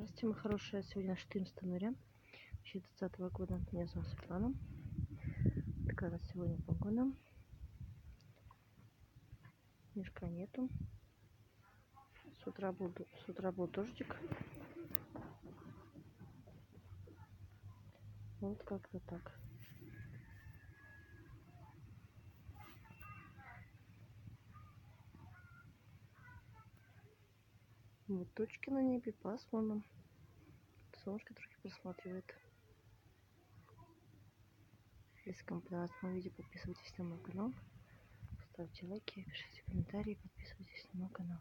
Здравствуйте, мои хорошие. Сегодня 14 января 2020 года. Меня зовут Светлана. Такая у нас сегодня погода. Снежка нету. С утра был дождик. Вот как-то так. Вот тучки на небе, пасмурно. Солнышко трохи просматривает. Если кому понравилось мое видео, подписывайтесь на мой канал. Ставьте лайки, пишите комментарии, подписывайтесь на мой канал.